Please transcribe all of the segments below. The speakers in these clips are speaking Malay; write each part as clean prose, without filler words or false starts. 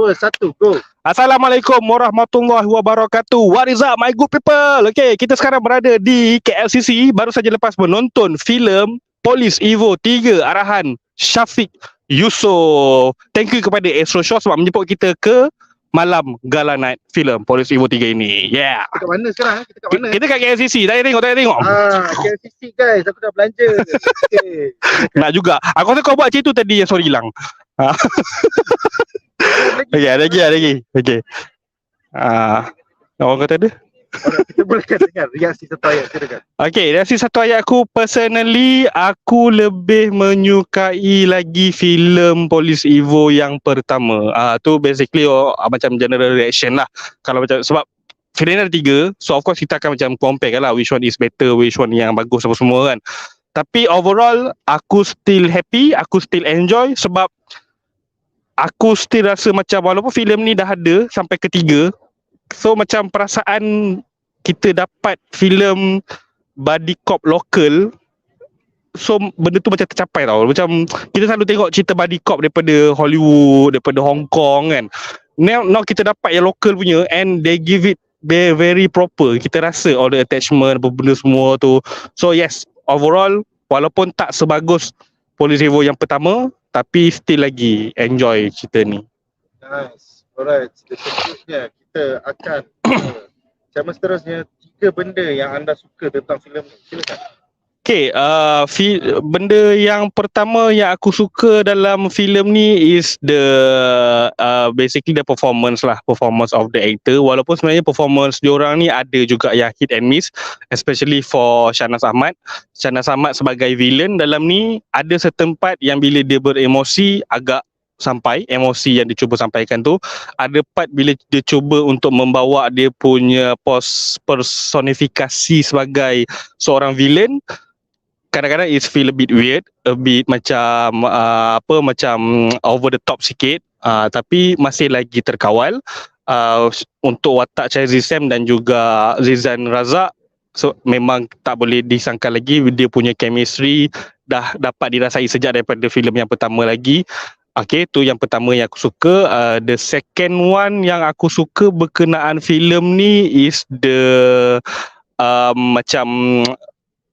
2, 1, go. Assalamualaikum warahmatullahi wabarakatuh. What is up my good people? Okay, kita sekarang berada di KLCC. Baru saja lepas menonton filem POLIS EVO 3 arahan Syafiq Yusof. Thank you kepada Astro Show sebab menjemput kita ke malam Gala Night filem POLIS EVO 3 ini. Yeah. Kita kat mana sekarang? Kita kat mana? Kita kat KLCC. Tak payah tengok. KLCC guys, aku dah belanja. Okay. Nak juga. Aku rasa kau buat macam tu tadi yang sorry hilang. Lagi. Okay. Orang kata ada? Kita bolehkan dengar reaksi satu ayat, silakan. Okay, reaksi satu ayat aku personally, aku lebih menyukai lagi filem POLIS EVO yang pertama. Tu basically macam general reaction lah. Kalau macam sebab filem ada 3, so of course kita akan macam compare lah which one is better, which one yang bagus apa semua kan. Tapi overall aku still happy, aku still enjoy sebab aku still rasa macam walaupun filem ni dah ada sampai ketiga, so macam perasaan kita dapat filem buddy cop lokal, so benda tu macam tercapai tau. Macam kita selalu tengok cerita buddy cop daripada Hollywood, daripada Hong Kong kan. Now kita dapat yang lokal punya and they give it very proper. Kita rasa all the attachment, apa benda semua tu. So yes, overall walaupun tak sebagus POLIS EVO yang pertama, tapi still lagi enjoy cerita ni. Nice. Alright, seterusnya kita akan sama seterusnya 3 benda yang anda suka tentang filem ni. Silakan. Okay, benda yang pertama yang aku suka dalam filem ni is basically the performance of the actor. Walaupun sebenarnya performance diorang ni ada juga yang hit and miss, especially for Shahnaz Ahmad. Shahnaz Ahmad sebagai villain dalam ni ada setempat yang bila dia beremosi agak sampai emosi yang dia cuba sampaikan tu. Ada part bila dia cuba untuk membawa dia punya personifikasi sebagai seorang villain, kadang-kadang it feel a bit weird, a bit macam macam over the top sikit, tapi masih lagi terkawal. Untuk watak Chazi Sam dan juga Zizan Razak, so memang tak boleh disangka lagi, dia punya chemistry dah dapat dirasai sejak daripada filem yang pertama lagi. Okay, tu yang pertama yang aku suka. The second one yang aku suka berkenaan filem ni is the macam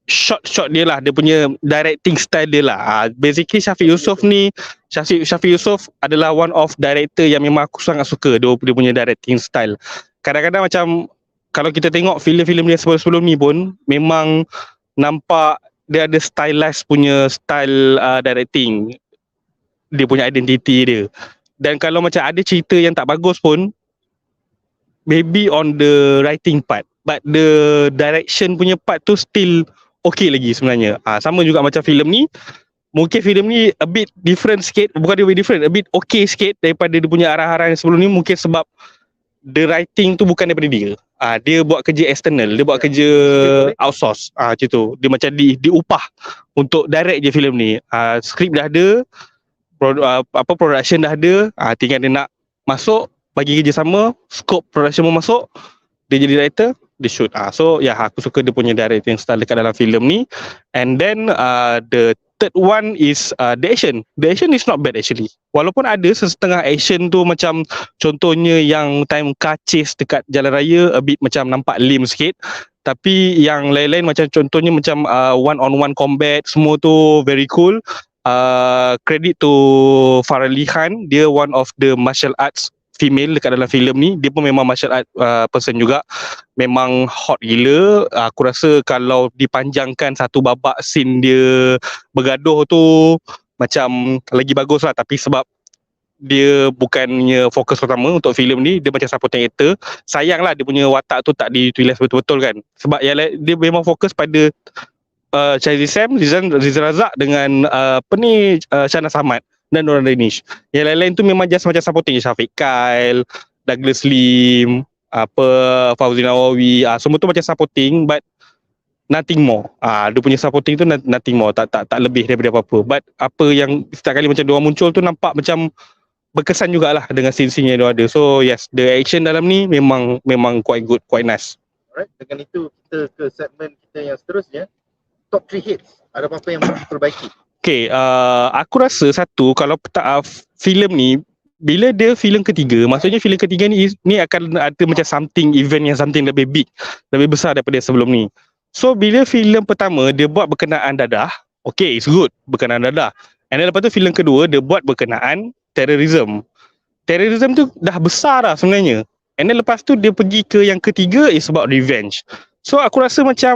shot dia lah, dia punya directing style dia lah. Basically Syafiq Yusof adalah one of director yang memang aku sangat suka dia punya directing style. Kadang-kadang macam kalau kita tengok filem-filem dia sebelum ni pun memang nampak dia ada stylized punya style directing, dia punya identiti dia. Dan kalau macam ada cerita yang tak bagus pun, maybe on the writing part, but the direction punya part tu still okay lagi sebenarnya. Sama juga macam filem ni. Mungkin filem ni a bit different sikit, bukan dia different, a bit okay sikit daripada dia punya arah-arah yang sebelum ni, mungkin sebab the writing tu bukan daripada dia. Dia buat kerja external, dia buat kerja outsource. Macam tu. Dia macam diupah untuk direct je filem ni. Skrip dah ada, production dah ada, tinggal dia nak masuk, bagi kerjasama, scope production pun masuk, dia jadi director, dia shoot. So aku suka dia punya directing style dekat dalam filem ni. And then the third one is the action. The action is not bad actually. Walaupun ada setengah action tu macam contohnya yang time car chase dekat jalan raya a bit macam nampak lame sikit. Tapi yang lain-lain macam contohnya macam one on one combat, semua tu very cool. Credit to Farali Khan, dia one of the martial arts female dekat dalam filem ni. Dia pun memang martial art person juga. Memang hot gila. Aku rasa kalau dipanjangkan satu babak scene dia bergaduh tu macam lagi bagus lah. Tapi sebab dia bukannya fokus utama untuk filem ni, dia macam supporting actor. Sayang lah dia punya watak tu tak diutilize betul-betul kan. Sebab dia memang fokus pada Chazi Sam, Zizan Razak dengan Shahnaz Ahmad dan Nurul Danish. Yang lain-lain tu memang just macam supporting je. Syafiq Kyle, Douglas Lim, Fauzi Nawawi, semua tu macam supporting but nothing more. Dia punya supporting tu nothing more, tak lebih daripada apa-apa. But apa yang setiap kali macam diorang muncul tu nampak macam berkesan jugalah dengan scene-scene yang dia ada. So yes, the action dalam ni memang quite good, quite nice. Alright, dengan itu kita ke segmen kita yang seterusnya, top 3 hits. Ada apa-apa yang perlu diperbaiki? Okay, aku rasa satu, kalau filem ni bila dia filem ketiga, maksudnya filem ketiga ni akan ada macam event yang something lebih big, lebih besar daripada sebelum ni. So bila filem pertama dia buat berkenaan dadah, okay, it's good berkenaan dadah. And then lepas tu filem kedua dia buat berkenaan terorisme. Terorisme tu dah besar dah sebenarnya. And then lepas tu dia pergi ke yang ketiga is about revenge. So aku rasa macam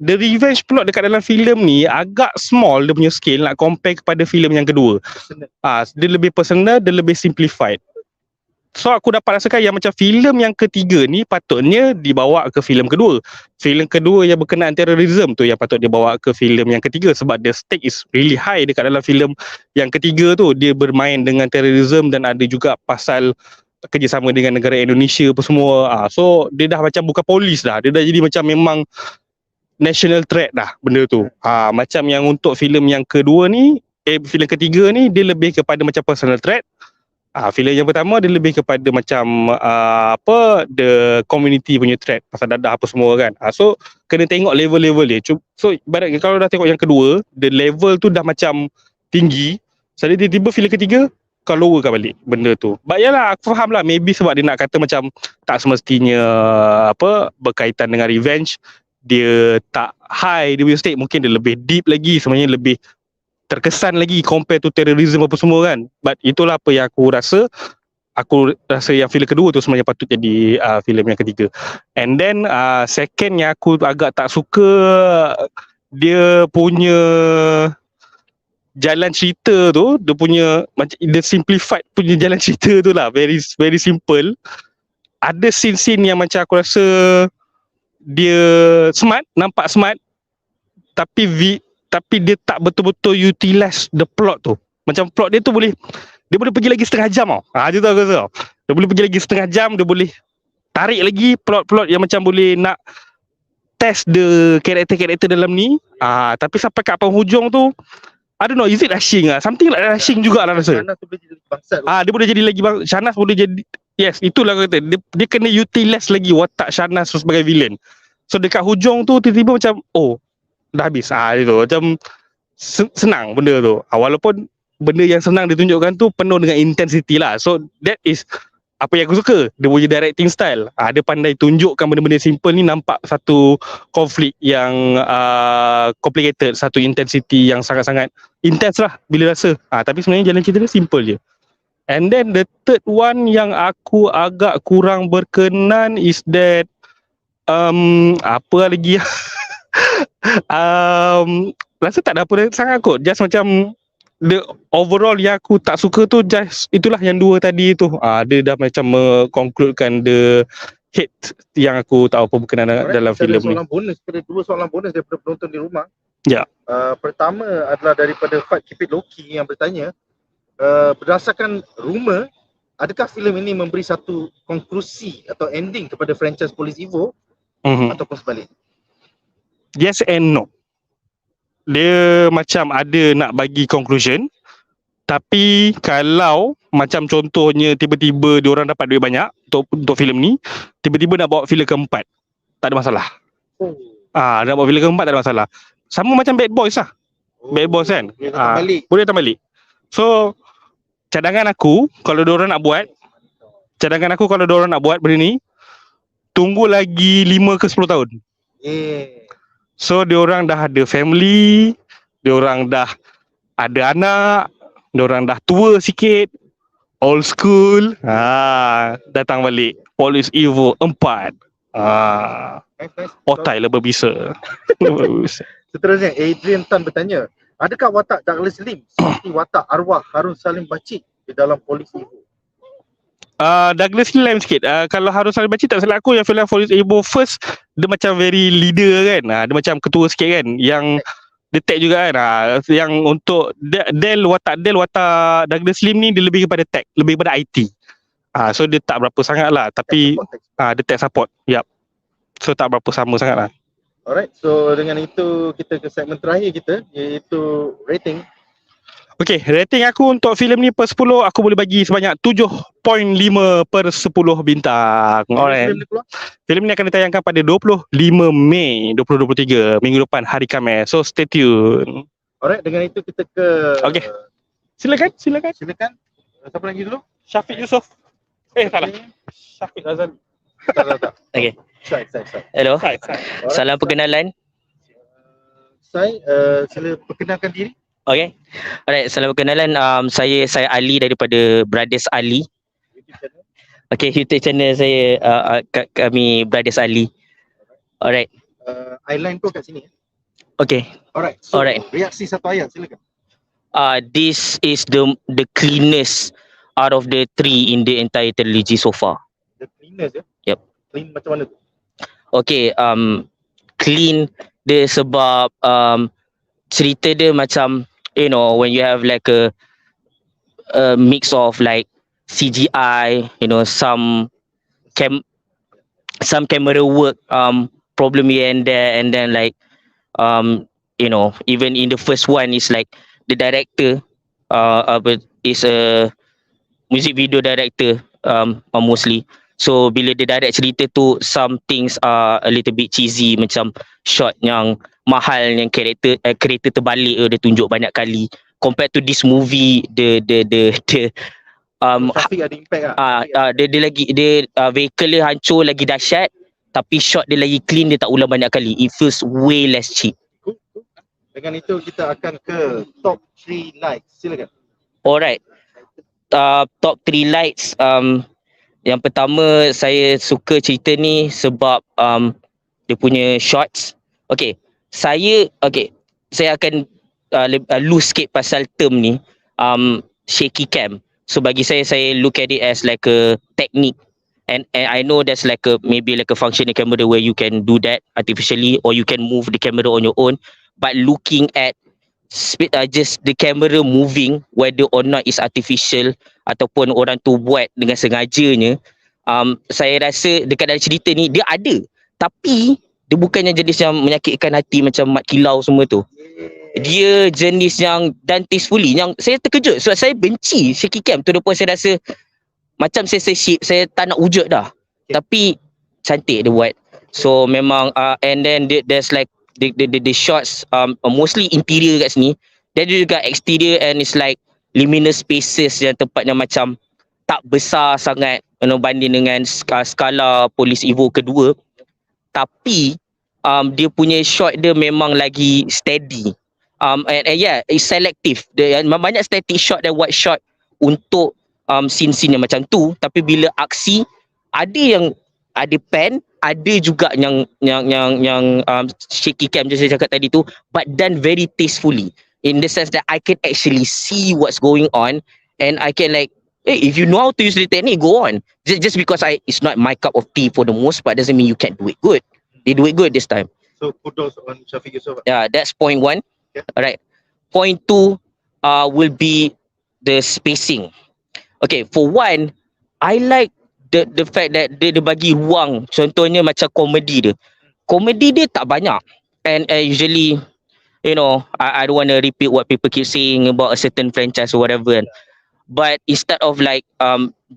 the revenge plot dekat dalam filem ni agak small dia punya scale nak compare kepada filem yang kedua. Dia lebih personal, dia lebih simplified. So aku dapat rasakan yang macam filem yang ketiga ni patutnya dibawa ke filem kedua. Filem kedua yang berkenaan terorisme tu yang patut dibawa ke filem yang ketiga sebab the stake is really high dekat dalam filem yang ketiga tu. Dia bermain dengan terorisme dan ada juga pasal kerjasama dengan negara Indonesia apa semua. So dia dah macam bukan polis dah. Dia dah jadi macam memang national threat dah benda tu. Macam yang untuk filem yang kedua ni, filem ketiga ni dia lebih kepada macam personal threat. Filem yang pertama dia lebih kepada macam the community punya threat pasal dadah apa semua kan. So kena tengok level-level dia. So ibaratnya kalau dah tengok yang kedua, the level tu dah macam tinggi. So tiba-tiba filem ketiga kau lowerkan balik benda tu. But yalah aku faham lah, maybe sebab dia nak kata macam tak semestinya berkaitan dengan revenge. Dia tak high dia punya stake, mungkin dia lebih deep lagi, sebenarnya lebih terkesan lagi compare to terorisme apa semua kan. But itulah apa yang aku rasa yang filem kedua tu sebenarnya patut jadi filem yang ketiga. And then second yang aku agak tak suka, dia punya jalan cerita tu, dia punya macam the simplified punya jalan cerita tu lah, very very simple. Ada scene-scene yang macam aku rasa dia smart, nampak smart, tapi dia tak betul-betul utilize the plot tu. Macam plot dia tu boleh pergi lagi setengah jam tau. Macam tu aku rasa tau. Dia boleh pergi lagi setengah jam, dia boleh tarik lagi plot-plot yang macam boleh nak test the karakter-karakter dalam ni. Tapi sampai kat penghujung tu, I don't know, is it rushing something like rushing jugalah rasa. Shanas tu boleh jadi bangsat. Dia boleh jadi lagi Shanas boleh jadi, yes, itulah aku kata. Dia kena utilize lagi watak Shanas sebagai villain. So dekat hujung tu tiba-tiba macam dah habis. Itu macam senang benda tu. Walaupun benda yang senang ditunjukkan tu penuh dengan intensity lah. So that is apa yang aku suka. Dia punya directing style. Dia pandai tunjukkan benda-benda simple ni nampak satu konflik yang complicated, satu intensity yang sangat-sangat intense lah bila rasa. Tapi sebenarnya jalan cerita dia simple je. And then the third one yang aku agak kurang berkenan is that apa lagi rasa tak ada apa sangat kot. Just macam the overall yang aku tak suka tu just itulah yang dua tadi tu. Dia dah macam concludekan the hate yang aku tahu apa berkenaan dalam filem ni. Dua soalan bonus daripada penonton di rumah. Ya. Pertama adalah daripada Fight Keep It Low-Key yang bertanya, berdasarkan rumor, adakah filem ini memberi satu konklusi atau ending kepada franchise POLIS EVO ataupun sebaliknya? Yes and no. Dia macam ada nak bagi conclusion, tapi kalau macam contohnya tiba-tiba diorang dapat duit banyak untuk filem ni, tiba-tiba nak bawa filem keempat, tak ada masalah. Nak bawa filem keempat tak ada masalah. Sama macam Bad Boys lah. Bad Boys kan, boleh datang balik. So cadangan aku kalau diorang nak buat benda ni, tunggu lagi 5 ke 10 tahun. So diorang dah ada family, diorang dah ada anak, diorang dah tua sikit, old school, datang balik POLIS EVO 4. Otai lah berbisa. Seterusnya Adrian Tan bertanya, adakah watak Douglas Lim seperti watak arwah Harun Salim Bachit di dalam POLIS EVO? Douglas Lim sikit. Kalau Harun Salim Bachit tak salah aku yang filem POLIS EVO first, dia macam very leader kan. Dia macam ketua sikit kan. Yang detect juga kan. Yang untuk watak Douglas Lim ni dia lebih kepada tech, lebih kepada IT. So dia tak berapa sangat lah. Tapi dia tech support. Yup. So tak berapa sama sangat lah. Alright, so dengan itu kita ke segmen terakhir kita, iaitu rating. Okay, rating aku untuk filem ni per 10 aku boleh bagi sebanyak 7.5 per 10 bintang. Alright. Filem ni akan ditayangkan pada 25 Mei 2023, minggu depan, hari Khamis. So stay tune. Alright, dengan itu kita ke... Okay. Silakan. Siapa lagi dulu? Syafiq Yusof. Salah. Syafiq Azali. Tak. Okay. Saya. Hello. Sai. Salam perkenalan. Saya sila perkenalkan diri. Okay. Alright, salam perkenalan. Saya Ali daripada Brothers Ali. YouTube channel. Okay, YouTube channel saya kami Brothers Ali. Alright. Eyeline tu kat sini. Okay. Alright. So, Alright. reaksi satu ayat silakan. This is the cleanest out of the three in the entire trilogy so far. The cleaners ya. Yep. Clean macam mana tu? Okay, clean dia sebab cerita dia macam, you know, when you have like a mix of like CGI, you know, some camera work problem here and there, and then like you know, even in the first one is like the director is a music video director mostly. So bila dia direct cerita tu, some things are a little bit cheesy, macam shot yang mahal yang kereta terbalik dia tunjuk banyak kali. Compared to this movie, the Syafiq ada impact lah. dia vehicle dia hancur lagi dahsyat, tapi shot dia lagi clean, dia tak ulang banyak kali. It feels way less cheap. Cool. Dengan itu kita akan ke top 3 likes. Silakan. Alright. Top 3 likes. Yang pertama, saya suka cerita ni sebab dia punya shots. Okay, saya akan loose sikit pasal term ni, shaky cam. So bagi saya look at it as like a technique, and I know there's like maybe a functioning camera where you can do that artificially, or you can move the camera on your own. But looking at just the camera moving, whether or not is artificial ataupun orang tu buat dengan sengajanya, saya rasa dekat dalam cerita ni dia ada, tapi dia bukannya jenis yang menyakitkan hati macam mat kilau semua tu. Dia jenis yang done tastefully, yang saya terkejut sebab saya benci shaky cam tu, depan saya rasa macam censorship, saya tak nak wujud dah, tapi cantik dia buat. So memang and then there's like the shots mostly interior kat sini, dan juga exterior, and it's like liminal spaces yang tempatnya macam tak besar sangat, you know, banding dengan skala POLIS EVO kedua, tapi dia punya shot dia memang lagi steady, and yeah, it's selective. Dia banyak static shot dan wide shot untuk scene-scene yang macam tu, tapi bila aksi ada pan, ada juga yang shaky cam je saya cakap tadi tu, but done very tastefully, in the sense that I can actually see what's going on, and I can like, hey, if you know how to use the technique, go on. Just because it's not my cup of tea for the most part doesn't mean you can't do it good. They do it good this time. So kudos on Syafiq Yusof. Yeah, that's point 1. Okay. Alright. Point 2 will be the spacing. Okay, for one, I like the fact that dia bagi ruang, contohnya macam komedi dia. Komedi dia tak banyak, and usually, you know, I don't want to repeat what people keep saying about a certain franchise or whatever, but instead of like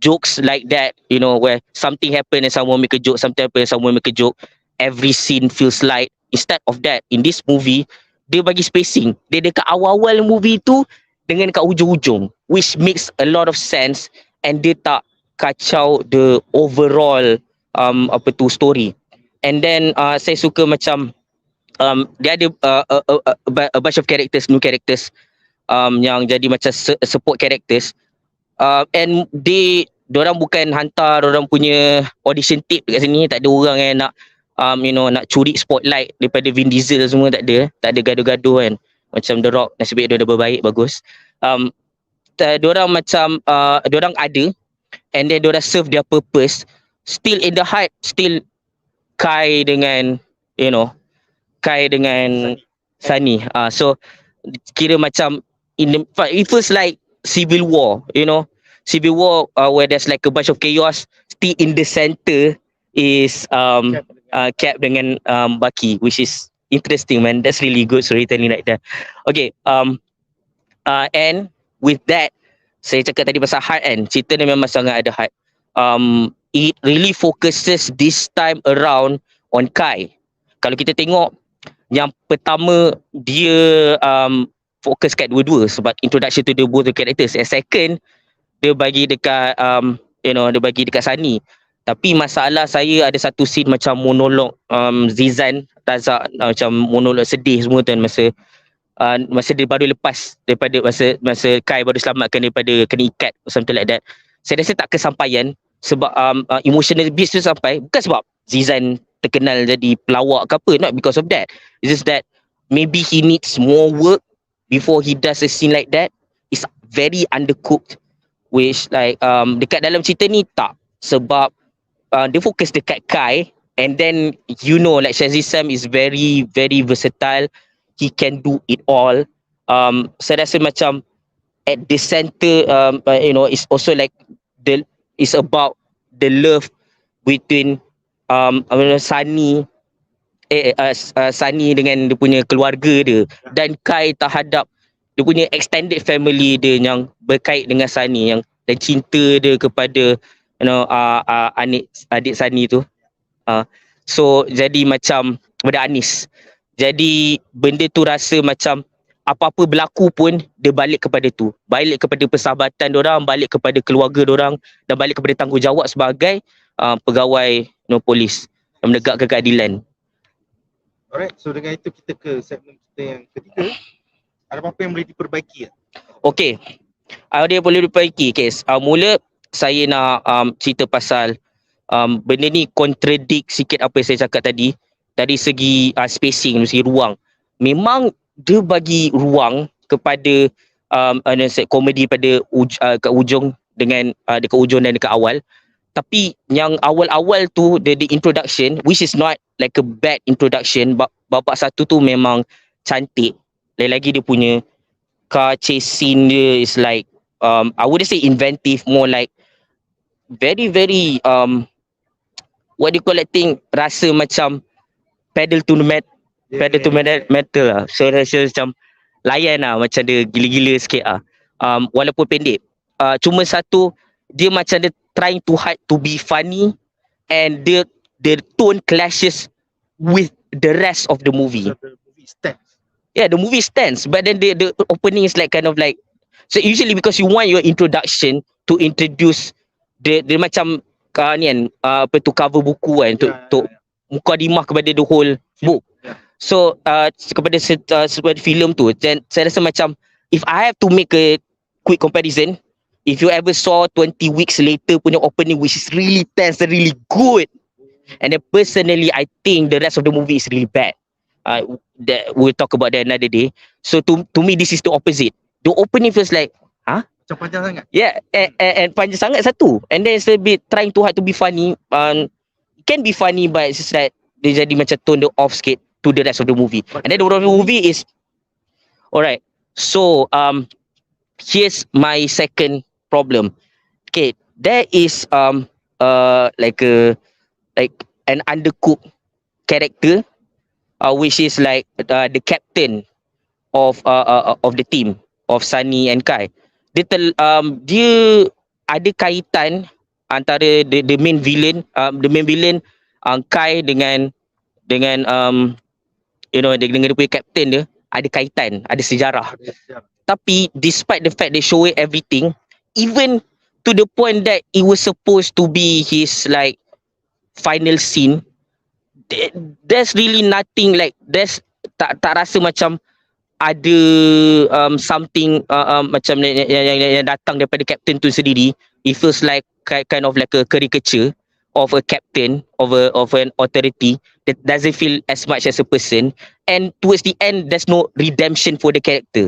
jokes like that, you know, where something happen and someone make a joke, something happen and someone make a joke, every scene feels light. Instead of that, in this movie, dia bagi spacing. Dia dekat awal-awal movie tu dengan dekat hujung-hujung, which makes a lot of sense, and dia tak kacau the overall story. And then saya suka macam dia ada a bunch of characters, new characters, yang jadi macam support characters, and diorang bukan hantar orang punya audition tape dekat sini. Tak ada orang yang nak you know, nak curi spotlight daripada Vin Diesel semua, tak ada gaduh-gaduh kan, macam The Rock. Nasib baik dia dah berbaik, bagus. Diorang macam diorang ada, and then diorang serve their purpose. Still in the heart, still Kai dengan, you know, Kai dengan Sunny. So kira macam it feels like Civil War, you know, Civil War, where there's like a bunch of chaos, still in the center is Cap dengan Kaki, which is interesting, man. That's really good storytelling like that. Okay, and with that, saya cakap tadi pasal heart kan, cerita ni memang sangat ada heart. It really focuses this time around on Kai. Kalau kita tengok, yang pertama dia fokus kat dua-dua sebab introduction to the both the characters. And second, dia bagi dekat dia bagi dekat Sani. Tapi masalah saya ada satu scene macam monolog Zizan Razak, macam monolog sedih semua tu kan, masa dia baru lepas daripada masa Kai baru selamatkan daripada kena ikat something like that. Saya rasa tak kesampaian sebab emotional beats tu sampai bukan sebab Zizan terkenal jadi pelawak ke apa, not because of that. It's just that maybe he needs more work before he does a scene like that. It's very undercooked, which like dekat dalam cerita ni tak, sebab dia fokus dekat Kai, and then like Shazzy Sam is very very versatile. He can do it all. Saya rasa macam at the center, it's also like it's about the love between Sani dengan dia punya keluarga dia, dan Kai terhadap dia punya extended family dia yang berkait dengan Sani, yang dan cinta dia kepada adik Sani tu. So jadi macam kepada Anis. Jadi benda tu rasa macam apa-apa berlaku pun dia balik kepada tu. Balik kepada persahabatan diorang, balik kepada keluarga diorang, dan balik kepada tanggungjawab sebagai pegawai polis yang menegakkan keadilan. Alright, so dengan itu kita ke segmen kita yang ketiga. Ada apa-apa yang boleh diperbaiki? Okey. Ada yang boleh diperbaiki. Okay. Mula saya nak cerita pasal benda ni contradict sikit apa yang saya cakap tadi. Dari segi spacing, dari segi ruang. Memang dia bagi ruang kepada komedi pada ke ujung dengan dekat ujung dan dekat awal. Tapi yang awal-awal tu the introduction, which is not like a bad introduction, bapak satu tu memang cantik. Lagi-lagi dia punya car chase scene dia is like I wouldn't say inventive, more like very very what do you call that thing, rasa macam pedal to metal lah. So rasa macam layan lah, macam dia gila-gila sikit lah. Walaupun pendek. Cuma satu, dia macam dia trying too hard to be funny, and the tone clashes with the rest of the movie. So the movie stands. Yeah, the movie stands, but then the opening is like kind of like, so usually because you want your introduction to introduce the macam ni kan, apa tu, cover buku kan, untuk mukadimah kepada the whole book. So kepada sebuah filem tu, dan saya rasa macam if I have to make a quick comparison, if you ever saw 20 Weeks Later punya opening, which is really tense and really good, and then personally I think the rest of the movie is really bad. That we'll talk about that another day. So to me this is the opposite. The opening feels like Macam panjang sangat. yeah, and panjang sangat satu, and then it's a bit trying too hard to be funny. It can be funny, but it's just that dia jadi macam tone off sikit to the rest of the movie. And then the rest of the movie is alright. So here's my second problem. Okay, there is like an undercooked character, which is like the captain of the team of Sunny and Kai. Dia ada kaitan antara the main villain, Kai dengan dengan dia punya captain dia, ada kaitan, ada sejarah. Tapi despite the fact they show it everything, even to the point that it was supposed to be his like final scene, there's really nothing like, there's tak rasa macam ada something macam yang datang daripada captain tu sendiri. It feels like kind of like a caricature of a captain of an authority that doesn't feel as much as a person, and towards the end there's no redemption for the character.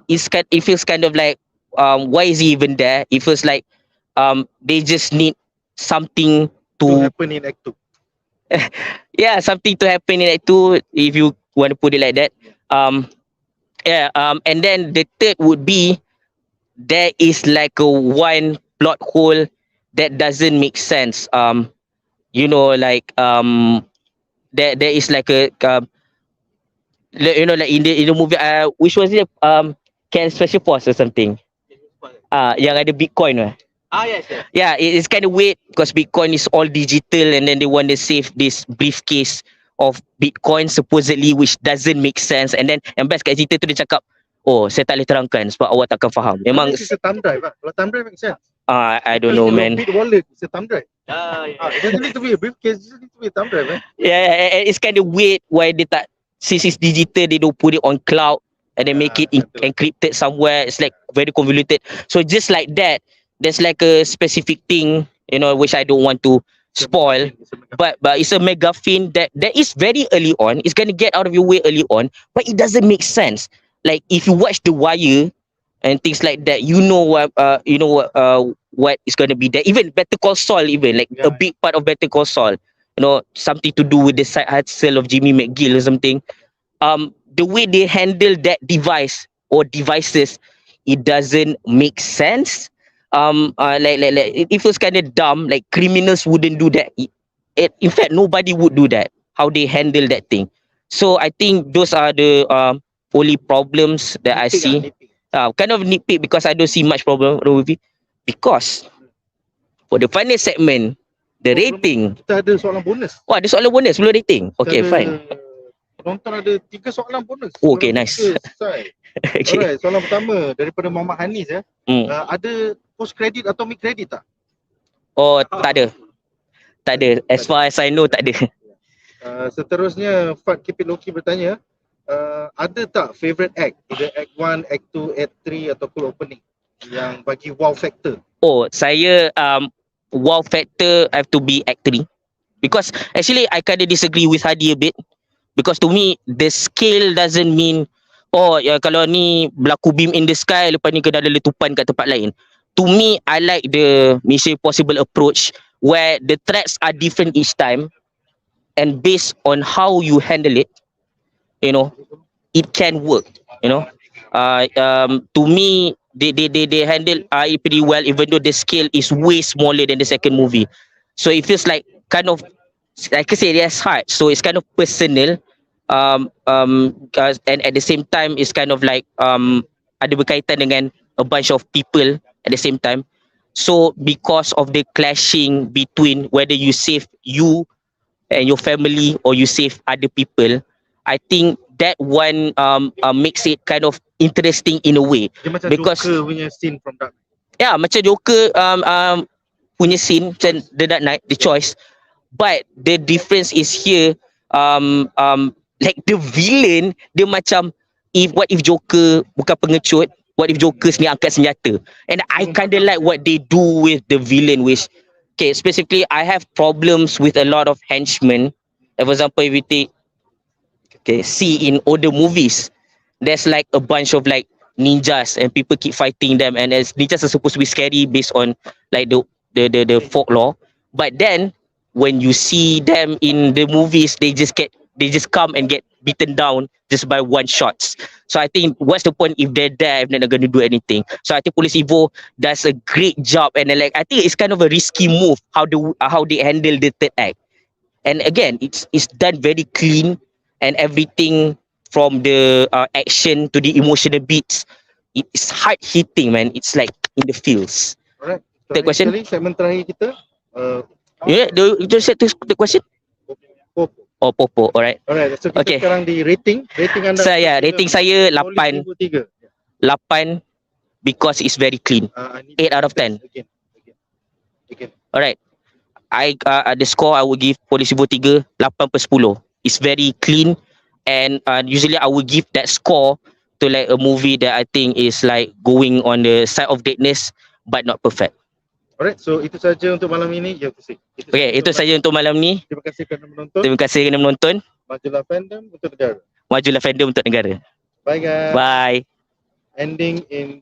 It feels kind of like why is he even there? It feels like they just need something to happen in Act 2. yeah, something to happen in Act 2, if you want to put it like that. And then the third would be, there is like a one plot hole that doesn't make sense. Like there is like a like in the movie, which was it, Can Special Force or something, yang ada Bitcoin lah. Yes. Yeah, it's kind of weird because Bitcoin is all digital, and then they want to save this briefcase of Bitcoin supposedly, which doesn't make sense. And then yang best kat cerita tu dia cakap, oh saya tak boleh terangkan sebab awak takkan faham. Memang It's a thumb drive. Kalau thumb drive makes sense. I don't know man. Big wallet, it's a thumb drive. Yeah. It doesn't need to be a briefcase, it just needs to be a thumb drive. Yeah, it's kind of weird why they tak, since it's digital, they don't put it on cloud and then make it encrypted somewhere. It's like very convoluted. So just like that, there's like a specific thing, you know, which I don't want to spoil. But it's a megafin that is very early on. It's gonna get out of your way early on, but it doesn't make sense. Like if you watch The Wire and things like that, you know what is going to be there. Even Better Call Saul, even like a big part of Better Call Saul, you know, something to do with the side hustle of Jimmy McGill or something. The way they handle that device or devices, it doesn't make sense. Like it feels kind of dumb. Like criminals wouldn't do that. In fact, nobody would do that. How they handle that thing. So I think those are the only problems that I see. Kind of nitpick because I don't see much problem with it. Because for the final segment, the rating. Kita ada soalan bonus. Wah, ada soalan bonus sebelum rating. Okay, fine. Penonton ada 3 soalan bonus. Oh, okay, nice. Okay. Alright, soalan pertama daripada Muhammad Hanis ya. Ada post credit atau mid credit tak? Oh, tak ada. Tak ada. As far as I know, tak ada. Seterusnya Fat Keep It Low-Key bertanya, ada tak favourite act? Either act 1, act 2, act 3 atau full opening yang bagi wow factor? Oh, saya wow factor have to be act 3. Because actually I kind of disagree with Hadi a bit. Because to me the scale doesn't mean oh ya kalau ni berlaku beam in the sky lepas ni kena ada letupan kat tempat lain. To me I like the Mission Impossible approach where the threats are different each time and based on how you handle it, you know, it can work, you know. To me they handle it pretty well even though the scale is way smaller than the second movie. So it feels like kind of, like I say, it's hard. So it's kind of personal. And at the same time it's kind of like ada berkaitan dengan a bunch of people at the same time. So because of the clashing between whether you save you and your family or you save other people, I think that one makes it kind of interesting in a way. Dia macam because Joker punya scene from Dark. yeah, macam Joker punya scene macam The Dark Knight, the choice. But the difference is here, like the villain dia macam what if Joker bukan pengecut, what if Joker ni angkat senjata, and I kind of like what they do with the villain, which okay, specifically I have problems with a lot of henchmen. For example, if we take see in older movies, there's like a bunch of like ninjas and people keep fighting them, and as ninjas are supposed to be scary based on like the folklore, but then when you see them in the movies, they just come and get beaten down just by one shots. So I think what's the point if they're there if they're not going to do anything? So I think Police Evo does a great job, and like I think it's kind of a risky move how they handle the third act. And again, it's done very clean, and everything from the action to the emotional beats, it's hard hitting, man. It's like in the feels. Alright. Third question. Segmen terakhir kita. Yeah, you just said the question. Popo. Oh, Popo. Alright. Alright, so kita Okay. sekarang di rating. Rating anda. Rating saya 8. 8. 8 because it's very clean. 8 out of 10. Again. Alright. The score I would give Police Evo 3 8/10. It's very clean, and usually I would give that score to like a movie that I think is like going on the side of greatness but not perfect. Alright, so itu saja untuk malam ini. Itu saja untuk malam ni. Terima kasih kerana menonton. Terima kasih kerana menonton. Majulah fandom untuk negara. Majulah fandom untuk negara. Bye guys. Bye. Ending in